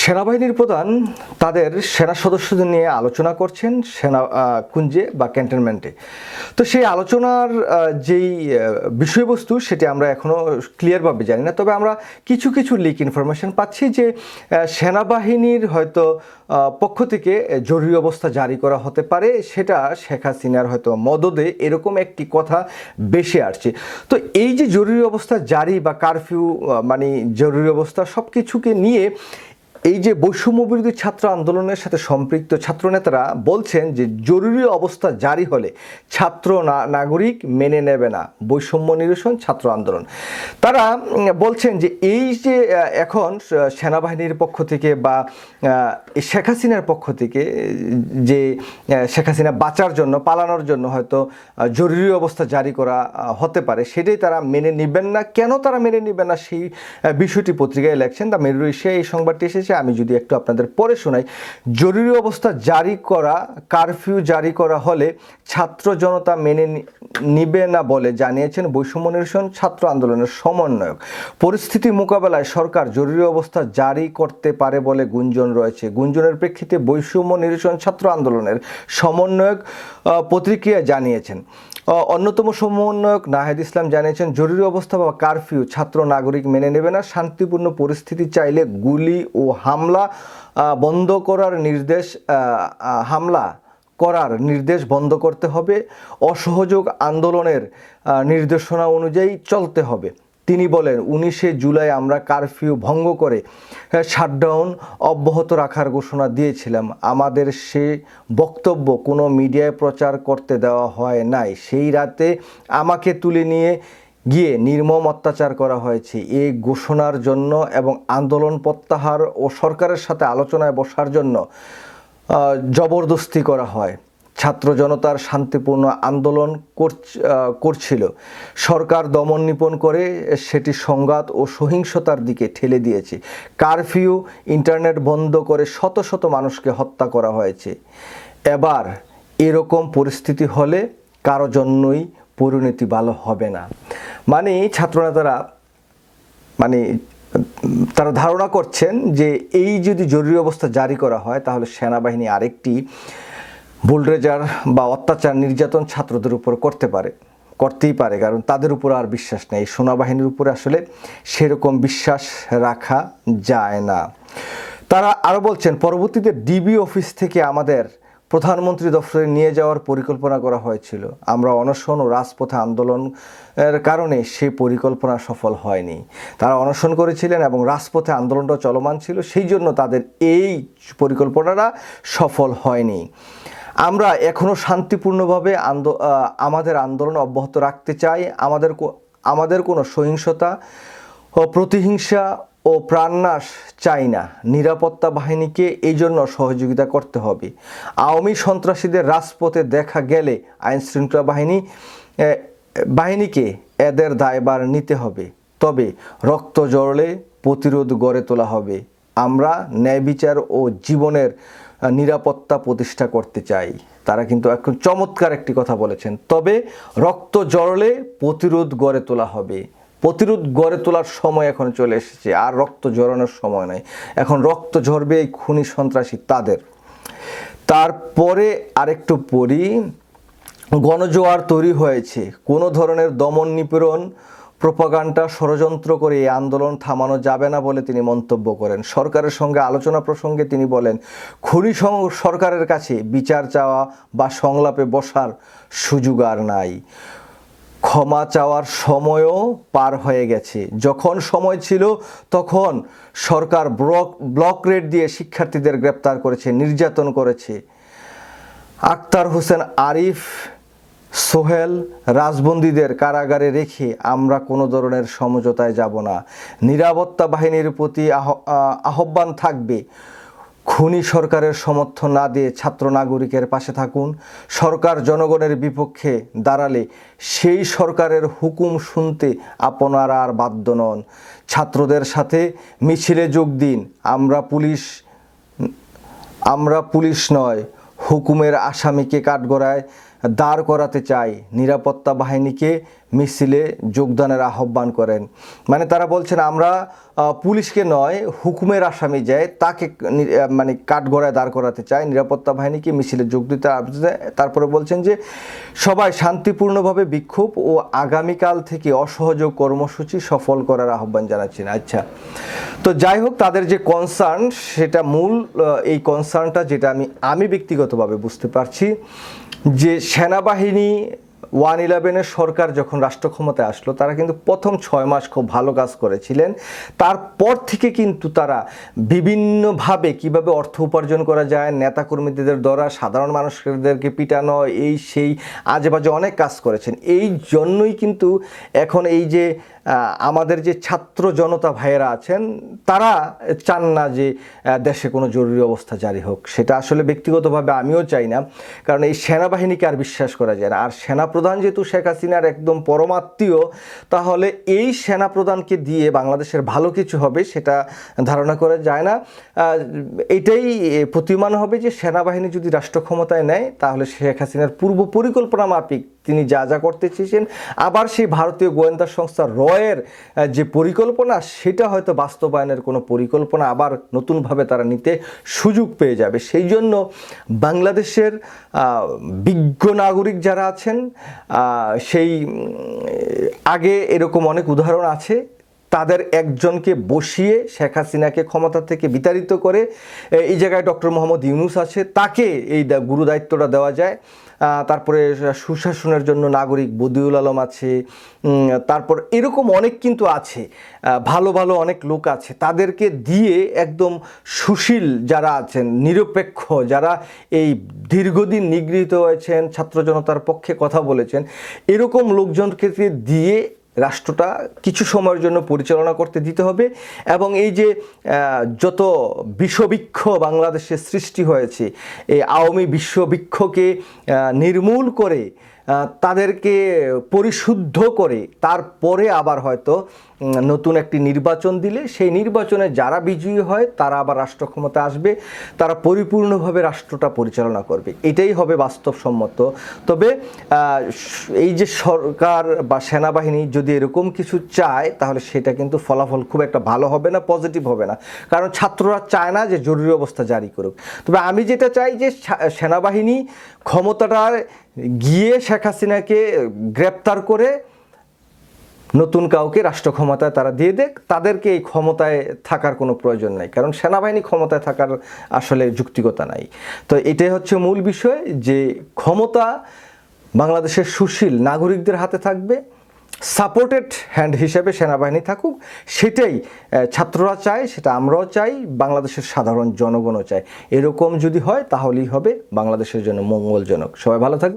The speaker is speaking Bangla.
সেনাবাহিনীর প্রধান তাদের সেনা সদস্যদের নিয়ে আলোচনা করছেন সেনা কুঞ্জে বা ক্যান্টনমেন্টে। তো সেই আলোচনার যেই বিষয়বস্তু সেটি আমরা এখনও ক্লিয়ারভাবে জানি না, তবে আমরা কিছু কিছু লিক ইনফরমেশন পাচ্ছি যে সেনাবাহিনীর হয়তো পক্ষ থেকে জরুরি অবস্থা জারি করা হতে পারে, সেটা শেখ হাসিনার হয়তো মদদে এরকম একটি কথা বেশি আসছে। তো এই যে জরুরি অবস্থা জারি বা কারফিউ মানে জরুরি অবস্থা সব কিছুকে নিয়ে এই যে বৈষম্য বিরোধী ছাত্র আন্দোলনের সাথে সম্পৃক্ত ছাত্রনেতারা বলছেন যে জরুরি অবস্থা জারি হলে ছাত্র নাগরিক মেনে নেবে না বৈষম্য নিরসন ছাত্র আন্দোলন। তারা বলছেন যে এই যে এখন সেনাবাহিনীর পক্ষ থেকে বা শেখ হাসিনার পক্ষ থেকে যে শেখ হাসিনা বাঁচার জন্য পালানোর জন্য হয়তো জরুরি অবস্থা জারি করা হতে পারে, সেটাই তারা মেনে নেবেন না। কেন তারা মেনে নেবেন না সেই বিষয়টি পত্রিকায় লেখছেন দ্য মেরুর এশিয়ায় এই সংবাদটি এসেছে। আমি যদি একটু আপনাদের পড়ে শোনাই। জরুরি অবস্থা জারি করা, কারফিউ জারি করা হলে ছাত্র জনতা মেনে নিবে না বলে জানিয়েছেন বৈষম্য নিরসন ছাত্র আন্দোলনের সমন্বয়ক। পরিস্থিতি মোকাবেলায় সরকার জরুরি অবস্থা জারি করতে পারে বলে গুঞ্জন রয়েছে। গুঞ্জনের প্রেক্ষিতে বৈষম্য নিরসন ছাত্র আন্দোলনের সমন্বয়ক প্রতিক্রিয়া জানিয়েছেন। অন্যতম সমন্বয়ক নাহিদ ইসলাম জানিয়েছেন, জরুরি অবস্থা বা কারফিউ ছাত্র নাগরিক মেনে নেবে না। শান্তিপূর্ণ পরিস্থিতি চাইলে গুলি ও হামলা বন্ধ করার নির্দেশ বন্ধ করতে হবে। অসহযোগ আন্দোলনের নির্দেশনা অনুযায়ী চলতে হবে। তিনি বলেন, 19শে জুলাই আমরা কারফিউ ভঙ্গ করে শাটডাউন অব্যাহত রাখার ঘোষণা দিয়েছিলাম। আমাদের সে বক্তব্য কোনো মিডিয়ায় প্রচার করতে দেওয়া হয় নাই। সেই রাতে আমাকে তুলে নিয়ে গিয়ে নির্মম অত্যাচার করা হয়েছে। এই ঘোষণার জন্য এবং আন্দোলন প্রত্যাহার ও সরকারের সাথে আলোচনায় বসার জন্য জবরদস্তি করা হয়। ছাত্র জনতার শান্তিপূর্ণ আন্দোলন করছিল। সরকার দমন নিপন করে সেটি সংঘাত ও সহিংসতার দিকে ঠেলে দিয়েছে। কারফিউ, ইন্টারনেট বন্ধ করে শত শত মানুষকে হত্যা করা হয়েছে। এবার এরকম পরিস্থিতি হলে কারো জন্যই পরিণতি ভালো হবে না। মানে ছাত্রনেতারা তারা ধারণা করছেন যে এই যদি জরুরি অবস্থা জারি করা হয় তাহলে সেনাবাহিনী আরেকটি বুলডোজার বা অত্যাচার নির্যাতন ছাত্রদের উপর করতেই পারে, কারণ তাদের উপর আর বিশ্বাস নেই। সেনাবাহিনীর উপরে আসলে সেরকম বিশ্বাস রাখা যায় না। তারা আরও বলছেন, পরবর্তীতে ডিবি অফিস থেকে আমাদের প্রধানমন্ত্রী দফতরে নিয়ে যাওয়ার পরিকল্পনা করা হয়েছিল। আমরা অনশন ও রাজপথে আন্দোলনের কারণে সেই পরিকল্পনা সফল হয়নি। তারা অনশন করেছিলেন এবং রাজপথে আন্দোলনটা চলমান ছিল, সেই জন্য তাদের এই পরিকল্পনাটা সফল হয়নি। আমরা এখনও শান্তিপূর্ণভাবে আমাদের আন্দোলন অব্যাহত রাখতে চাই। আমাদের কোনো সহিংসতা ও প্রতিহিংসা ও প্রাণনাশ চাই না। নিরাপত্তা বাহিনীকে এই জন্য সহযোগিতা করতে হবে। আওয়ামী সন্ত্রাসীদের রাজপথে দেখা গেলে আইনশৃঙ্খলা বাহিনীকে এদের দায়ভার নিতে হবে। তবে রক্ত ঝরলে প্রতিরোধ গড়ে তোলা হবে। আমরা ন্যায় বিচার ও জীবনের নিরাপত্তা প্রতিষ্ঠা করতে চাই। তারা কিন্তু এখন চমৎকার একটি কথা বলেছেন, তবে রক্ত ঝরলে প্রতিরোধ গড়ে তোলা হবে। প্রতিরোধ গড়ে তোলার সময় এখন চলে এসেছে, আর রক্ত ঝরানোর সময় নয়। এখন রক্ত ঝরবে এই খুনি সন্ত্রাসী তাদের। তারপরে আরেকটু পড়ি। গণজোয়ার তৈরি হয়েছে। কোনো ধরনের দমন নিপীড়ন প্রোপাগান্ডা ষড়যন্ত্র করে এই আন্দোলন থামানো যাবে না বলে তিনি মন্তব্য করেন। সরকারের সঙ্গে আলোচনা প্রসঙ্গে তিনি বলেন, খুনি সরকারের কাছে বিচার চাওয়া বা সংলাপে বসার সুযোগ আর নাই। ক্ষমা চাওয়ার সময়ও পার হয়ে গেছে। যখন সময় ছিল তখন সরকার ব্লক রেড দিয়ে শিক্ষার্থীদের গ্রেপ্তার করেছে, নির্যাতন করেছে। আক্তার হোসেন, আরিফ, সোহেল রাজবন্দীদের কারাগারে রেখে আমরা কোনো ধরনের সমঝোতায় যাব না। নিরাপত্তা বাহিনীর প্রতি আহ্বান থাকবে, খুনি সরকারের সমর্থন না দিয়ে ছাত্র নাগরিকের পাশে থাকুন। সরকার জনগণের বিপক্ষে দাঁড়ালে সেই সরকারের হুকুম শুনতে আপনারা আর বাধ্য নন। ছাত্রদের সাথে মিছিলে যোগ দিন। আমরা পুলিশ নয়, হুকুমের আসামিকে কাঠগড়ায় দাঁড় করাতে চায়, নিরাপত্তা বাহিনীকে মিছিলে যোগদানের আহ্বান করেন। মানে তারা বলছেন আমরা পুলিশকে নয়, হুকুমের আসামি যায় তাকে মানে কাঠগড়ায় দাঁড় করাতে চায়, নিরাপত্তা বাহিনীকে মিছিলে যোগ দিতে। তারপরে বলছেন যে সবাই শান্তিপূর্ণভাবে বিক্ষোভ ও আগামীকাল থেকে অসহযোগ কর্মসূচি সফল করার আহ্বান জানাচ্ছেন। আচ্ছা, তো যাই হোক, তাদের যে কনসার্ন সেটা মূল এই কনসার্নটা যেটা আমি ব্যক্তিগতভাবে বুঝতে পারছি যে সেনাবাহিনী 111-এর সরকার যখন রাষ্ট্র ক্ষমতায় আসলো তারা কিন্তু প্রথম 6 মাস খুব ভালো কাজ করেছিলেন। তারপর থেকে কিন্তু তারা বিভিন্নভাবে কিভাবে অর্থ উপার্জন করা যায়, নেতাকর্মীদের দ্বারা সাধারণ মানুষদেরকে পিটানো, এই সেই আজেবাজে অনেক কাজ করেছেন। এই জন্যই কিন্তু এখন এই যে আমাদের যে ছাত্র জনতা ভাইয়েরা আছেন তারা চান না যে দেশে কোনো জরুরি অবস্থা জারি হোক। সেটা আসলে ব্যক্তিগতভাবে আমিও চাই না, কারণ এই সেনাবাহিনীকে আর বিশ্বাস করা যায় না। আর সেনাপ্রধান যেহেতু শেখ হাসিনার একদম পরমাত্মীয়, তাহলে এই সেনাপ্রধানকে দিয়ে বাংলাদেশের ভালো কিছু হবে সেটা ধারণা করা যায় না। এটাই প্রতীয়মান হবে যে সেনাবাহিনী যদি রাষ্ট্র ক্ষমতায় নেয় তাহলে শেখ হাসিনার পূর্ব পরিকল্পনা মাফিক তিনি যা যা করতে চেয়েছেন আবার সেই ভারতীয় গোয়েন্দা সংস্থা রয়ের যে পরিকল্পনা সেটা হয়তো বাস্তবায়নের কোনো পরিকল্পনা আবার নতুনভাবে তারা নিতে সুযোগ পেয়ে যাবে। সেই জন্য বাংলাদেশের বিজ্ঞ নাগরিক যারা আছেন, সেই আগে এরকম অনেক উদাহরণ আছে, তাদের একজনকে বসিয়ে শেখ হাসিনাকে ক্ষমতা থেকে বিতাড়িত করে এই জায়গায় ডক্টর মোহাম্মদ ইউনূস আছে, তাকে এই গুরু দায়িত্বটা দেওয়া যায়। তারপরে সুশাসনের জন্য নাগরিক বদিউল আলম আছে, তারপর এরকম অনেক কিন্তু আছে, ভালো ভালো অনেক লোক আছে, তাদেরকে দিয়ে একদম সুশীল যারা আছেন, নিরপেক্ষ যারা এই দীর্ঘদিন নিগৃহীত হয়েছেন, ছাত্র জনতার পক্ষে কথা বলেছেন, এরকম লোকজনকে দিয়ে রাষ্ট্রটা কিছু সময়ের জন্য পরিচালনা করতে দিতে হবে। এবং এই যে যত বিষবৃক্ষ বাংলাদেশে সৃষ্টি হয়েছে, এই আওয়ামী বিষবৃক্ষকে নির্মূল করে তাদেরকে পরিশুদ্ধ করে তারপরে আবার হয়তো নতুন একটি নির্বাচন দিলে সেই নির্বাচনে যারা বিজয়ী হয় তারা আবার রাষ্ট্র ক্ষমতা আসবে, তারা পরিপূর্ণভাবে রাষ্ট্রটা পরিচালনা করবে। এটাই হবে বাস্তবসম্মত। তবে এই যে সরকার বা সেনাবাহিনী যদি এরকম কিছু চায় তাহলে সেটা কিন্তু ফলাফল খুব একটা ভালো হবে না, পজিটিভ হবে না, কারণ ছাত্ররা চায় না যে জরুরি অবস্থা জারি করুক। তবে আমি যেটা চাই যে সেনাবাহিনী ক্ষমতাটা গিয়ে শেখ হাসিনাকে গ্রেপ্তার করে নতুন কাউকে রাষ্ট্র ক্ষমতায় তারা দিয়ে দেখ, তাদেরকে এই ক্ষমতায় থাকার কোনো প্রয়োজন নাই, কারণ সেনাবাহিনী ক্ষমতায় থাকার আসলে যুক্তিকতা নাই। তো এটাই হচ্ছে মূল বিষয় যে ক্ষমতা বাংলাদেশের সুশীল নাগরিকদের হাতে থাকবে, সাপোর্টেড হ্যান্ড হিসেবে সেনাবাহিনী থাকুক, সেটাই ছাত্ররা চায়, সেটা আমরাও চাই, বাংলাদেশের সাধারণ জনগণও চায়। এরকম যদি হয় তাহলেই হবে বাংলাদেশের জন্য মঙ্গলজনক। সবাই ভালো থাকবে।